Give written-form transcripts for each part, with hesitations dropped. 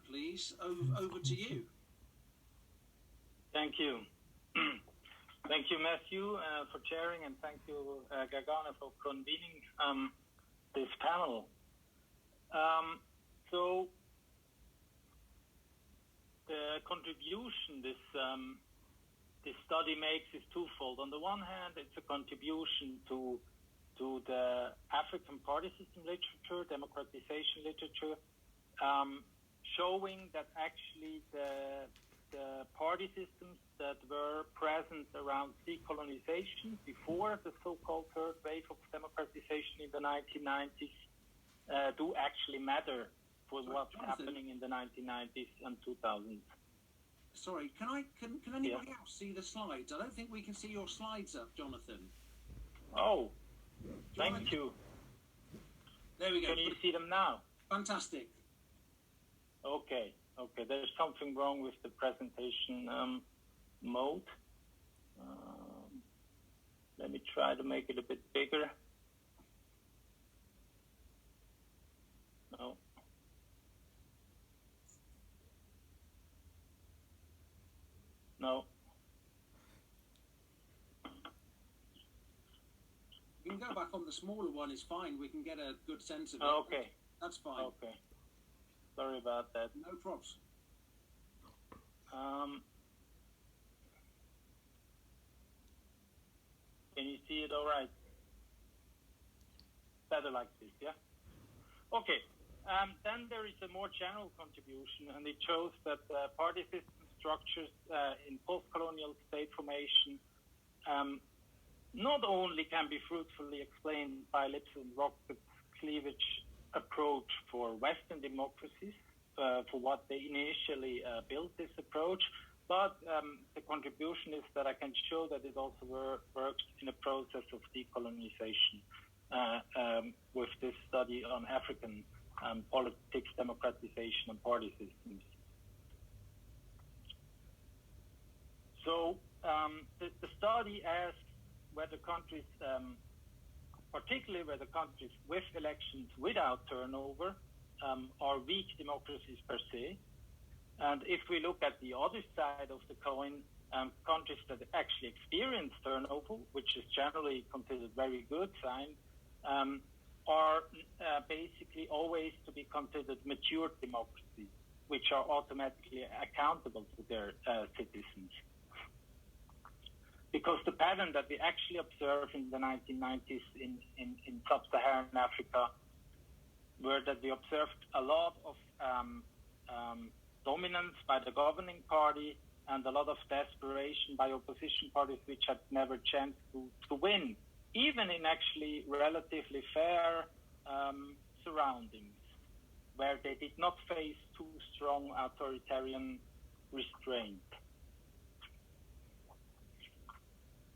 please. Over to you. Thank you. Thank you, Matthew, for chairing, and thank you, Gargana, for convening this panel. So the contribution this study makes is twofold. On the one hand, it's a contribution to the African party system literature, democratization literature, showing that actually the party systems that were present around decolonization before the so-called third wave of democratization in the 1990s do actually matter for what's happening in the 1990s and 2000s. Sorry, can anybody else see the slides? I don't think we can see your slides up, Jonathan. Oh, thank you. There we go. Can you see them now? Fantastic. Okay. There's something wrong with the presentation mode. Let me try to make it a bit bigger. No. No. You can go back on the smaller one, it's fine. We can get a good sense of it. Okay. That's fine. Okay. Sorry about that. No props. Can you see it all right? Better like this, yeah? Okay. Then there is a more general contribution, and it shows that party system structures in post-colonial state formation not only can be fruitfully explained by Lipson and Rocket's cleavage approach for Western democracies, for what they initially built this approach, but the contribution is that I can show that it also works in a process of decolonization with this study on African politics, democratization, and party systems. So the study asks whether countries, particularly whether countries with elections without turnover, are weak democracies per se. And if we look at the other side of the coin, countries that actually experience turnover, which is generally considered very good sign, are basically always to be considered mature democracies, which are automatically accountable to their citizens. Because the pattern that we actually observed in the 1990s in sub-Saharan Africa were that we observed a lot of dominance by the governing party and a lot of desperation by opposition parties which had never chance to win, even in actually relatively fair surroundings, where they did not face too strong authoritarian restraint.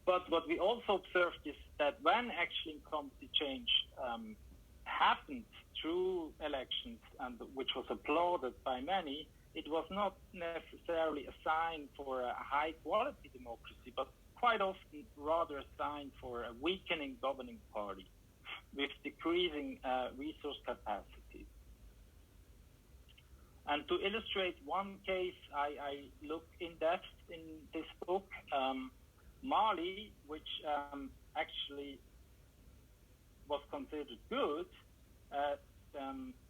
But what we also observed is that when actually incumbency change happened through elections, and which was applauded by many, it was not necessarily a sign for a high-quality democracy, but quite often rather a sign for a weakening governing party with decreasing resource capacity. And to illustrate one case, I look in depth in this book. Mali, which actually was considered good,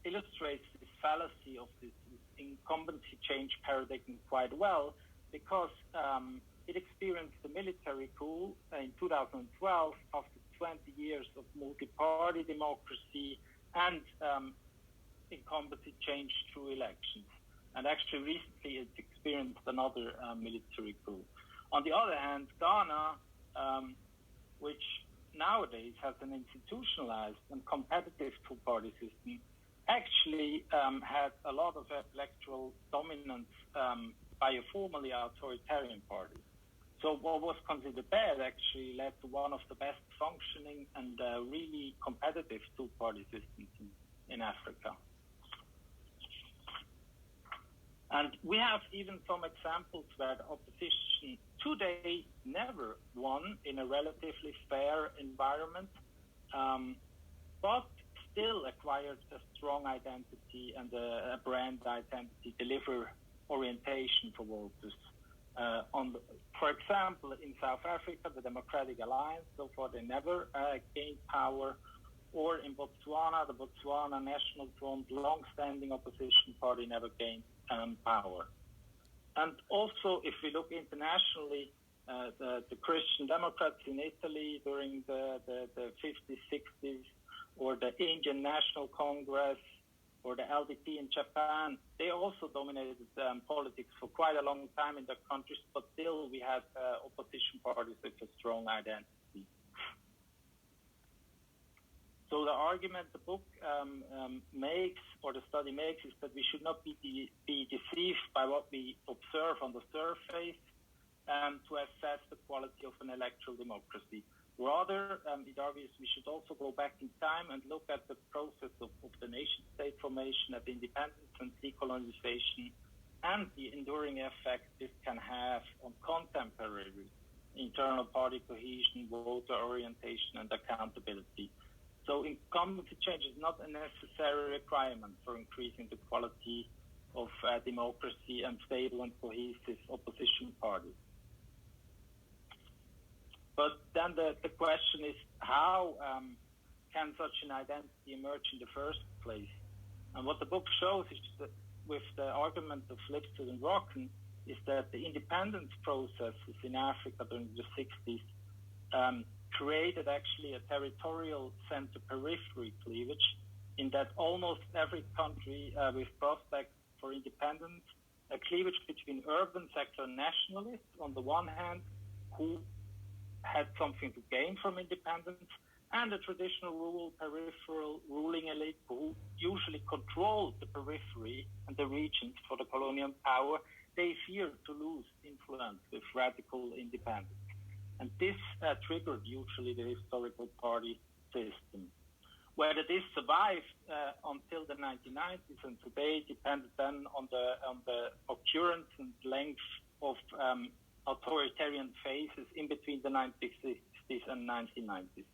illustrates this fallacy of this incumbency change paradigm quite well, because it experienced the military coup in 2012 after 20 years of multi-party democracy and incumbency change through elections. And actually recently it experienced another military coup. On the other hand, Ghana, which nowadays has an institutionalized and competitive two-party system, actually had a lot of electoral dominance by a formerly authoritarian party. So what was considered bad actually led to one of the best functioning and really competitive two-party systems in Africa. And we have even some examples where the opposition today never won in a relatively fair environment, but still acquired a strong identity and a brand identity, deliver orientation for voters. For example, in South Africa, the Democratic Alliance, so far they never gained power, or in Botswana, the Botswana National Front, long-standing opposition party, never gained power. And also, if we look internationally, the Christian Democrats in Italy during the 50s, 60s, or the Indian National Congress, or the LDP in Japan, they also dominated politics for quite a long time in their countries, but still we had opposition parties with a strong identity. So the argument the book makes, or the study makes, is that we should not be deceived by what we observe on the surface to assess the quality of an electoral democracy. Rather, it argues we should also go back in time and look at the process of the nation-state formation, at independence and decolonization, and the enduring effect this can have on contemporary internal party cohesion, voter orientation, and accountability. So incumbency change is not a necessary requirement for increasing the quality of democracy and stable and cohesive opposition parties. But then the question is, how can such an identity emerge in the first place? And what the book shows is that with the argument of Lipset and Rocken is that the independence processes in Africa during the 60s created actually a territorial center-periphery cleavage, in that almost every country with prospects for independence, a cleavage between urban secular nationalists on the one hand, who had something to gain from independence, and a traditional rural peripheral ruling elite who usually controlled the periphery and the regions for the colonial power. They feared to lose influence with radical independence. And this triggered usually the historical party system. Whether this survived until the 1990s and today depended then on the occurrence and length of authoritarian phases in between the 1960s and 1990s.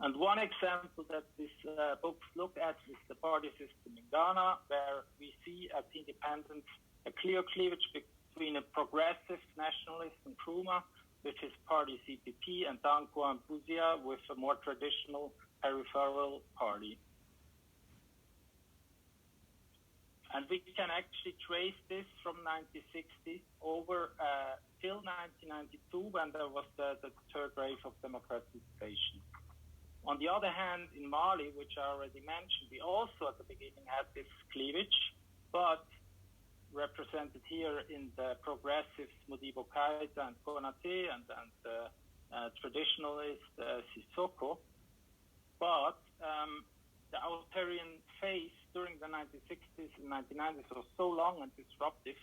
And one example that this book look at is the party system in Ghana, where we see at independence a clear cleavage between a progressive nationalist Nkrumah with his party CPP, and Dankwa Mbuzia with a more traditional peripheral party. And we can actually trace this from 1960 over till 1992, when there was the third wave of democratization. On the other hand, in Mali, which I already mentioned, we also at the beginning had this cleavage, but represented here in the progressives Modibo Keïta and Konaté and the traditionalist Sissoko. But the authoritarian phase during the 1960s and 1990s was so long and disruptive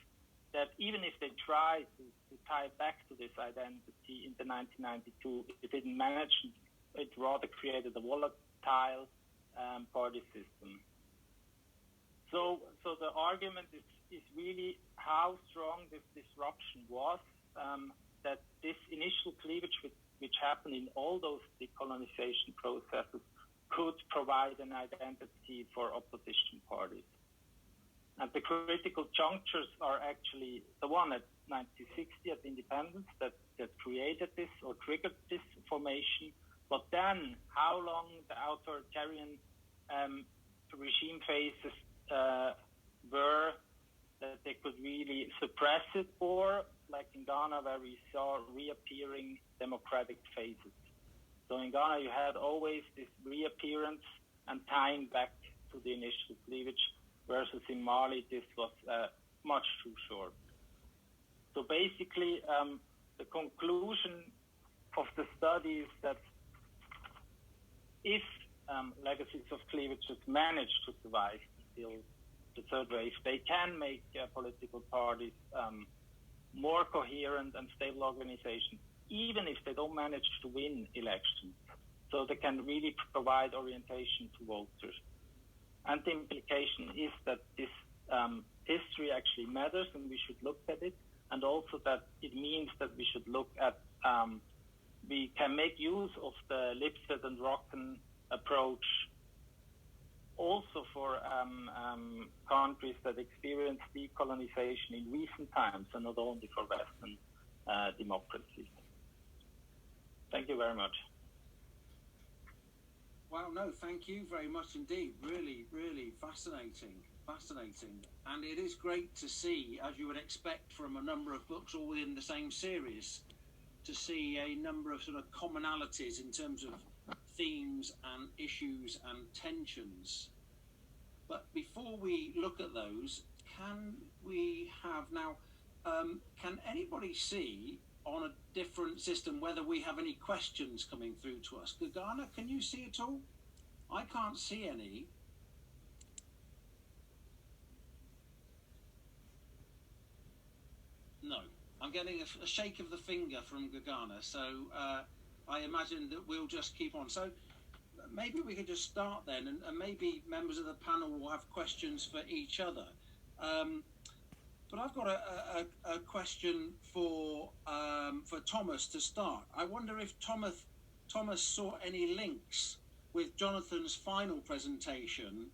that even if they tried to tie back to this identity in the 1992, it didn't manage. It rather created a volatile party system. So the argument is really how strong this disruption was, that this initial cleavage which happened in all those decolonization processes could provide an identity for opposition parties. And the critical junctures are actually the one at 1960 at independence that created this or triggered this formation. But then how long the authoritarian regime phases were that they could really suppress it, or like in Ghana where we saw reappearing democratic phases. So in Ghana, you had always this reappearance and tying back to the initial cleavage, versus in Mali, this was much too short. So basically, the conclusion of the study is that if legacies of cleavages manage to survive until the third wave, they can make political parties more coherent and stable organizations, even if they don't manage to win elections. So they can really provide orientation to voters. And the implication is that this history actually matters and we should look at it, and also that it means that we should look at, we can make use of the Lipset and Rocken approach also for countries that experienced decolonization in recent times, and not only for Western democracies. Thank you very much. Well, no, thank you very much indeed. Really, really fascinating. And it is great to see, as you would expect from a number of books all within the same series, to see a number of sort of commonalities in terms of themes and issues and tensions. But before we look at those, can we have now, can anybody see on a different system whether we have any questions coming through to us? Gagana, can you see it all? I can't see any. No, I'm getting a shake of the finger from Gagana, so I imagine that we'll just keep on. So maybe we could just start then, and maybe members of the panel will have questions for each other. But I've got a question for Thomas to start. I wonder if Thomas saw any links with Jonathan's final presentation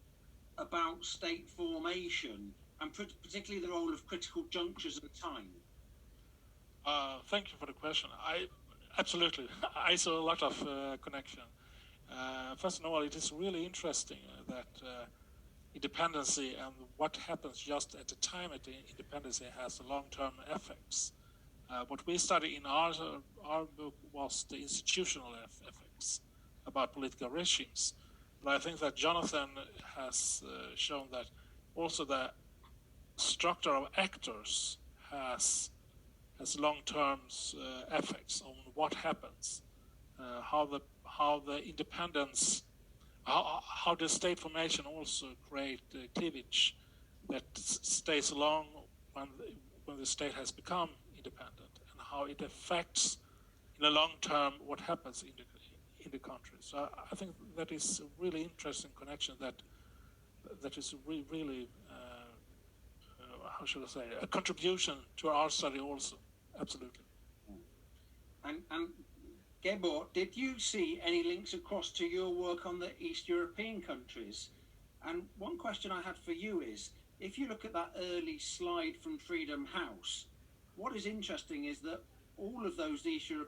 about state formation, and particularly the role of critical junctures and time. Thank you for the question. Absolutely, I saw a lot of connection. First of all, it is really interesting that independency and what happens just at the time at the independency has long-term effects. What we studied in our book was the institutional effects about political regimes. But I think that Jonathan has shown that also the structure of actors has long-term effects on what happens, how the independence, how the state formation also create cleavage that stays along when the state has become independent, and how it affects in the long term what happens in the country. So I think that is a really interesting connection that is really how should I say, a contribution to our study also. Absolutely. And Gebor, did you see any links across to your work on the East European countries? And one question I had for you is, if you look at that early slide from Freedom House, what is interesting is that all of those East European